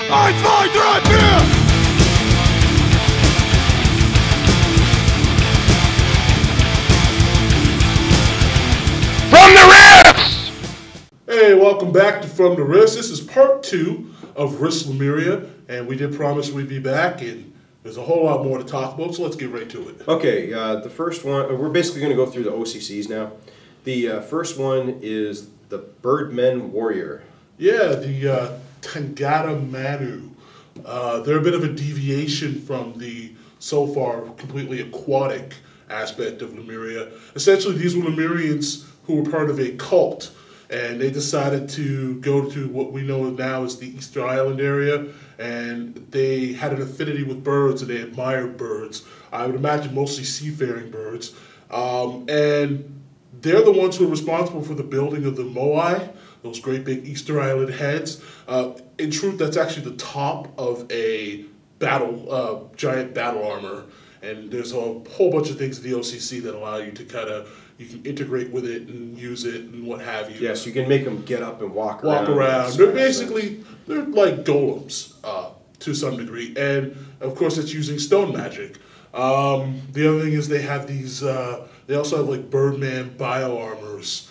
1, 2, 3, 4! From the Rifts! Hey, welcome back to From the Rifts. This is part 2 of Rifts Lemuria, and we did promise we'd be back, and there's a whole lot more to talk about, so let's get right to it. Okay, the first one, we're basically going to go through the OCCs now. The first one is the Birdmen Warrior. Yeah, the Tangata Manu. They're a bit of a deviation from the, so far, completely aquatic aspect of Lemuria. Essentially, these were Lemurians who were part of a cult, and they decided to go to what we know now as the Easter Island area, and they had an affinity with birds, and they admired birds. I would imagine mostly seafaring birds. And they're the ones who are responsible for the building of the moai, those great big Easter Island heads. In truth, that's actually the top of a giant battle armor. And there's a whole bunch of things in the OCC that allow you to you can integrate with it and use it and what have you. Yes, you can make them get up and walk around. They're basically, they're like golems to some degree. And of course it's using stone magic. The other thing is they have these, they also have like Birdman bio-armors.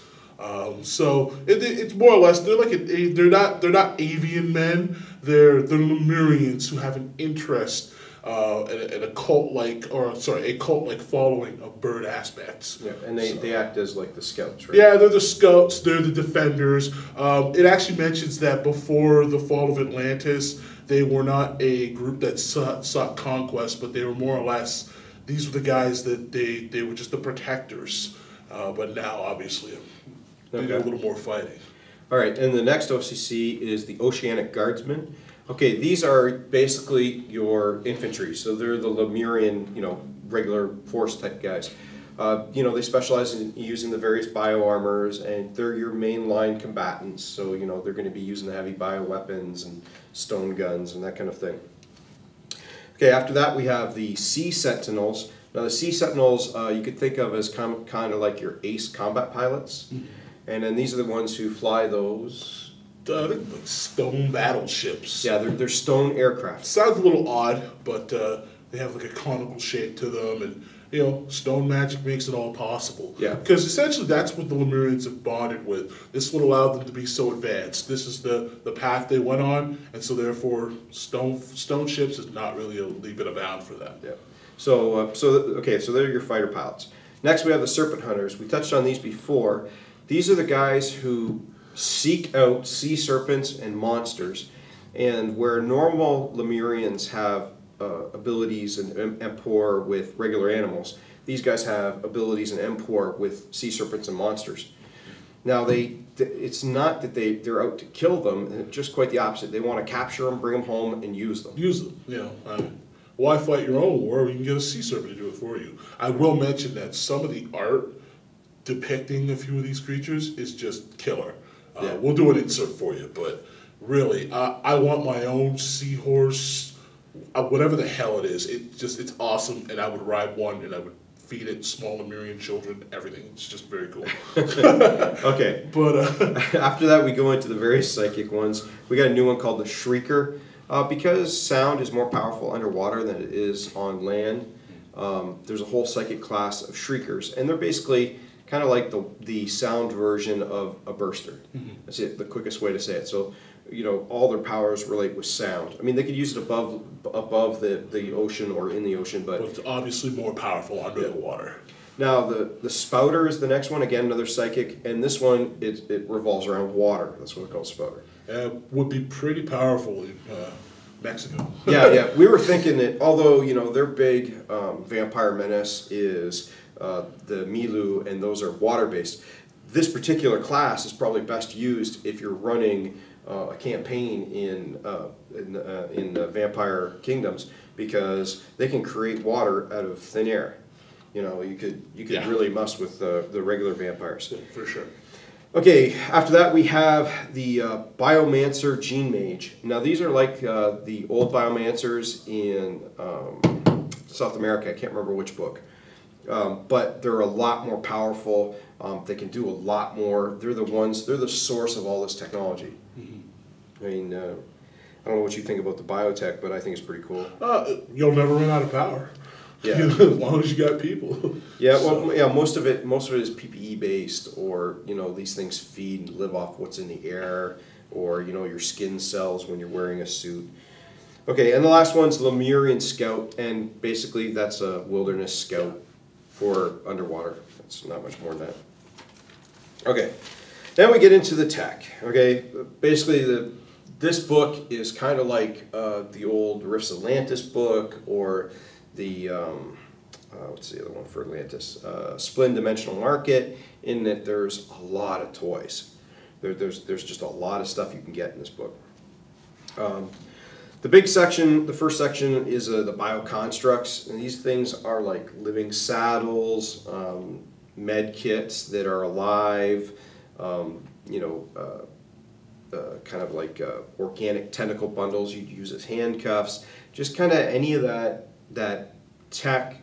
So it's more or less, they're like they're not avian men, they're Lemurians who have an interest in a cult-like following of bird aspects. Yeah, and they act as like the scouts, right? Yeah, they're the scouts, they're the defenders. It actually mentions that before the fall of Atlantis, they were not a group that sought conquest, but they were more or less, these were the guys that they were just the protectors. But now, obviously, they do a little more fighting. All right, and the next OCC is the Oceanic Guardsmen. Okay, these are basically your infantry, so they're the Lemurian, regular force type guys. They specialize in using the various bio-armors, and they're your mainline combatants, so, they're going to be using the heavy bio-weapons and stone guns and that kind of thing. Okay, after that we have the Sea Sentinels. Now the Sea Sentinels you could think of as kind of like your ace combat pilots, and then these are the ones who fly those stone battleships. Yeah, they're stone aircraft. Sounds a little odd, but they have like a conical shape to them, and stone magic makes it all possible. Yeah. Because essentially that's what the Lemurians have bonded with. This would allow them to be so advanced. This is the path they went on, and so therefore stone ships is not really a leap and a bound for them. Yeah. So they're your fighter pilots. Next we have the Serpent Hunters. We touched on these before. These are the guys who seek out sea serpents and monsters, and where normal Lemurians have abilities and empor with regular animals, these guys have abilities and empor with sea serpents and monsters. Now it's not that they're out to kill them, just quite the opposite. They want to capture them, bring them home, and use them. Why fight your own war when you can get a sea serpent to do it for you? I will mention that some of the art depicting a few of these creatures is just killer. We'll do an insert for you, but really, I want my own seahorse, whatever the hell it is. It's awesome, and I would ride one, and I would feed it small Lemurian children, everything. It's just very cool. Okay. But after that, we go into the very psychic ones. We got a new one called the Shrieker. Because sound is more powerful underwater than it is on land, there's a whole psychic class of Shriekers, and they're basically kind of like the sound version of a burster. That's it, the quickest way to say it. So, all their powers relate with sound. I mean, they could use it above the ocean or in the ocean, but it's obviously more powerful under the water. Now, the Spouter is the next one. Again, another psychic, and this one it revolves around water. That's what we call Spouter. Would be pretty powerful in Mexico. Yeah. We were thinking that although their big vampire menace is the Milu, and those are water-based. This particular class is probably best used if you're running a campaign in vampire kingdoms, because they can create water out of thin air. You could really mess with the regular vampires. Yeah, for sure. Okay, after that we have the Biomancer Gene Mage. Now these are like the old Biomancers in South America. I can't remember which book. But they're a lot more powerful. They can do a lot more. They're the source of all this technology. I mean, I don't know what you think about the biotech, but I think it's pretty cool. You'll never run out of power. Yeah. You know, as long as you got people. Yeah, well, yeah, most of it is PPE based, or these things feed and live off what's in the air, or your skin cells when you're wearing a suit. Okay, and the last one's Lemurian Scout, and basically that's a wilderness scout for underwater. It's not much more than that. Okay, then we get into the tech. Okay, basically this book is kind of like the old Rifts Atlantis book, or the what's the other one for Atlantis? Splin Dimensional Market, in that there's a lot of toys. There's just a lot of stuff you can get in this book. The big section, the first section, is the bioconstructs, and these things are like living saddles, med kits that are alive, kind of like organic tentacle bundles you'd use as handcuffs, just kind of any of that tech,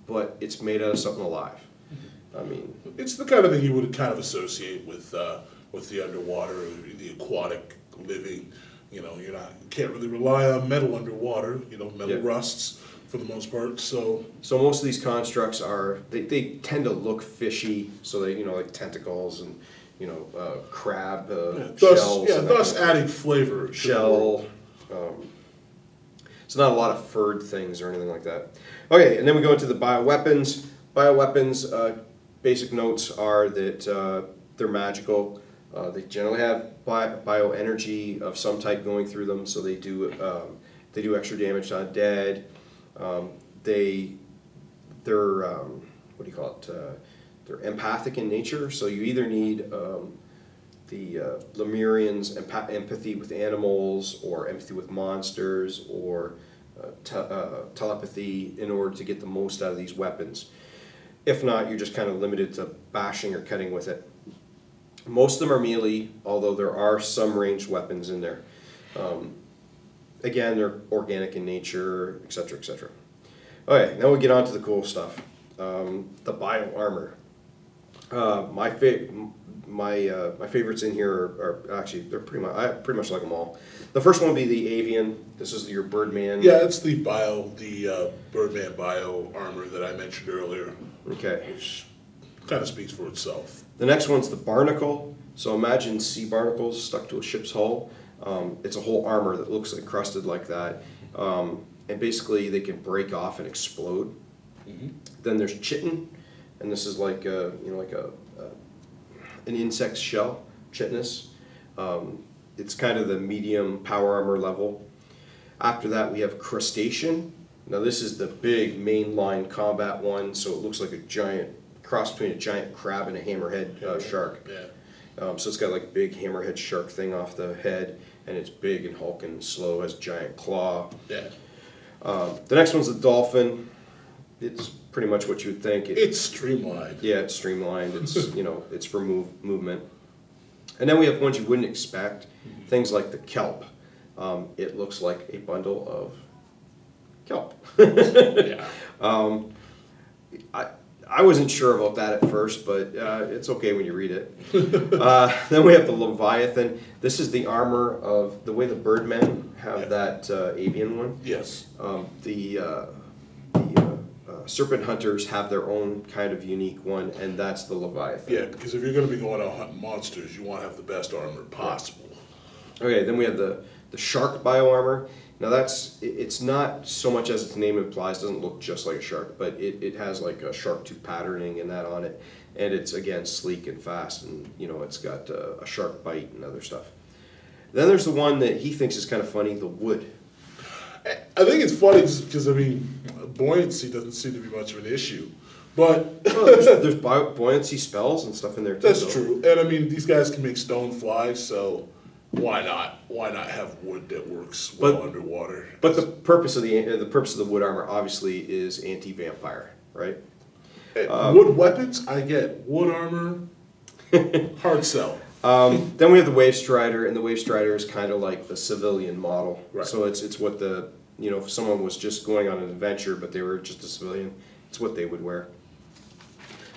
but it's made out of something alive. I mean, it's the kind of thing you would kind of associate with the underwater, the aquatic living. You can't really rely on metal underwater. Metal rusts for the most part. So most of these constructs they tend to look fishy. So they like tentacles and crab shells. Yeah, thus adding flavor. Shell. It's not a lot of furred things or anything like that. Okay, and then we go into the bioweapons. Bioweapons, basic notes are that they're magical. They generally have bioenergy of some type going through them, so they do extra damage to undead. They're what do you call it? They're empathic in nature, so you either need the Lemurians' empathy with animals, or empathy with monsters, or telepathy in order to get the most out of these weapons. If not, you're just kind of limited to bashing or cutting with it. Most of them are melee, although there are some ranged weapons in there. Again, they're organic in nature, etc., etc. Okay, now we get on to the cool stuff. The bio armor. My favorites in here are actually, they're I pretty much like them all. The first one would be the avian. This is your Birdman. Yeah, it's the Birdman bio armor that I mentioned earlier. Okay. Which kind of speaks for itself. The next one's the barnacle. So imagine sea barnacles stuck to a ship's hull. It's a whole armor that looks encrusted like that. And basically they can break off and explode. Mm-hmm. Then there's chitin, and this is like an insect shell, chitinous. It's kind of the medium power armor level. After that we have crustacean. Now this is the big mainline combat one, so it looks like a giant cross between a giant crab and a hammerhead shark. Yeah. So it's got like big hammerhead shark thing off the head, and it's big and hulking and slow, has a giant claw. Yeah. The next one's the dolphin. It's pretty much what you would think. It's streamlined. Yeah, it's streamlined. It's it's for movement. And then we have ones you wouldn't expect. Things like the kelp. It looks like a bundle of kelp. Yeah. I wasn't sure about that at first, but it's okay when you read it. Then we have the Leviathan. This is the armor of the way the Birdmen have that avian one. Yes. The Serpent Hunters have their own kind of unique one, and that's the Leviathan. Yeah, because if you're going to be going out hunting monsters, you want to have the best armor possible. Okay, then we have the Shark bio armor. Now it's not so much as its name implies, doesn't look just like a shark, but it has like a shark tooth patterning and that on it, and it's again sleek and fast, and it's got a shark bite and other stuff. Then there's the one that he thinks is kind of funny, the wood. I think it's funny just because buoyancy doesn't seem to be much of an issue, but there's buoyancy spells and stuff in there too. That's true, and these guys can make stone fly, so. Why not? Why not have wood that works well underwater? But the purpose of the wood armor obviously is anti-vampire, right? Wood weapons, I get. Wood armor, hard sell. Then we have the Wave Strider, and the Wave Strider is kind of like the civilian model. Right. So it's what if someone was just going on an adventure, but they were just a civilian, it's what they would wear.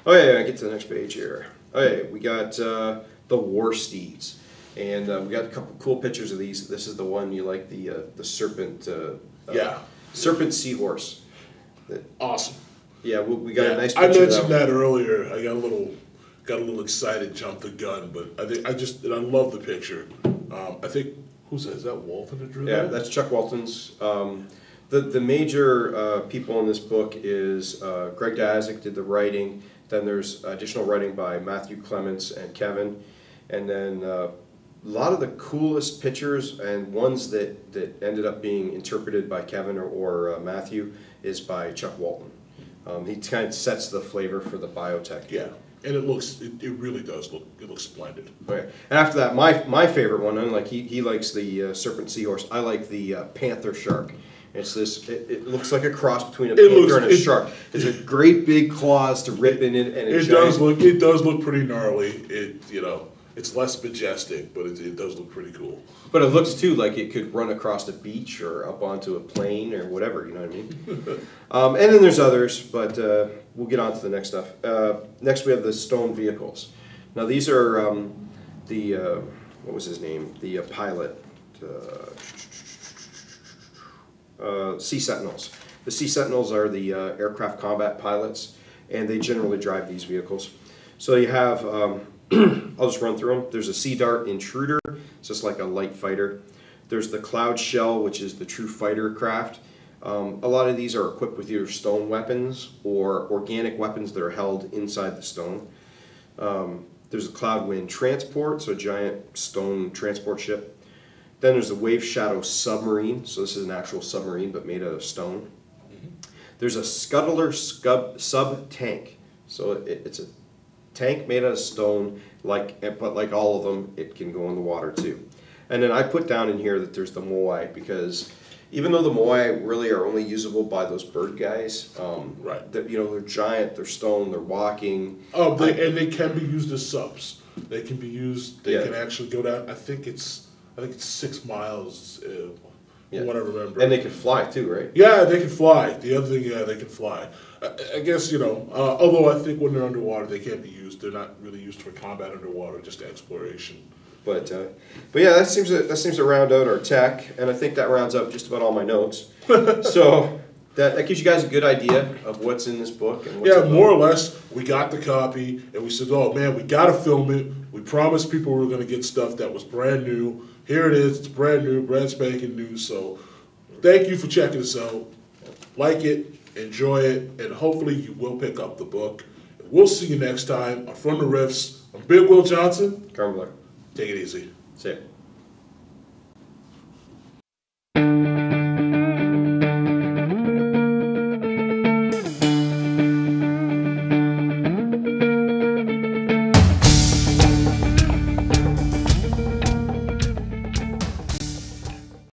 Okay, I get to the next page here. Okay, we got the War Steeds. And we got a couple cool pictures of these. This is the one you like, the serpent. Yeah. Serpent seahorse. Awesome. Yeah, we got a nice I picture. mentioned that earlier. I got a little excited, jumped the gun, but I love the picture. I think is that Walton that drew that? Yeah, that's Chuck Walton's. The major people in this book is Greg Dazik did the writing. Then there's additional writing by Matthew Clements and Kevin, and then a lot of the coolest pictures and ones that ended up being interpreted by Kevin or Matthew is by Chuck Walton. He kind of sets the flavor for the biotech. Yeah, and it really does look, it looks splendid. Okay, and after that, my favorite one, unlike he likes the serpent seahorse, I like the panther shark. It's this. It looks like a cross between a panther and a shark. It's a great big claws to rip in it, and it does look pretty gnarly. It's less majestic, but it does look pretty cool. But it looks too like it could run across a beach or up onto a plane or whatever. You know what I mean? And then there's others, but we'll get on to the next stuff. Next, we have the stone vehicles. Now these are what was his name? The pilot. Sea Sentinels. The Sea Sentinels are the aircraft combat pilots, and they generally drive these vehicles. So you have, I'll just run through them. There's a Sea Dart Intruder, it's just like a light fighter. There's the Cloud Shell, which is the true fighter craft. A lot of these are equipped with either stone weapons or organic weapons that are held inside the stone. There's a Cloud Wind Transport, so a giant stone transport ship. Then there's the Wave Shadow Submarine, so this is an actual submarine but made out of stone. There's a Scuttler Sub-Tank, so it's a tank made out of stone, but like all of them, it can go in the water too. And then I put down in here that there's the Moai, because even though the Moai really are only usable by those bird guys, right? They're giant, they're stone, they're walking. Oh, and they can be used as subs. They can be used. They can actually go down. I think it's 6 miles. From what I remember. And they can fly too, right? Yeah, they can fly. The other thing, they can fly. I guess although I think when they're underwater, they can't be used. They're not really used for combat underwater, just exploration. But yeah, that seems to round out our tech, and I think that rounds up just about all my notes. So that gives you guys a good idea of what's in this book. And what's more or less, we got the copy, and we said, oh man, we got to film it. We promised people we were going to get stuff that was brand new. Here it is. It's brand new, brand spanking new. So thank you for checking us out. Like it, enjoy it, and hopefully you will pick up the book. We'll see you next time on From the Riffs. I'm Big Will Johnson. Carmen Blair. Take it easy. See ya.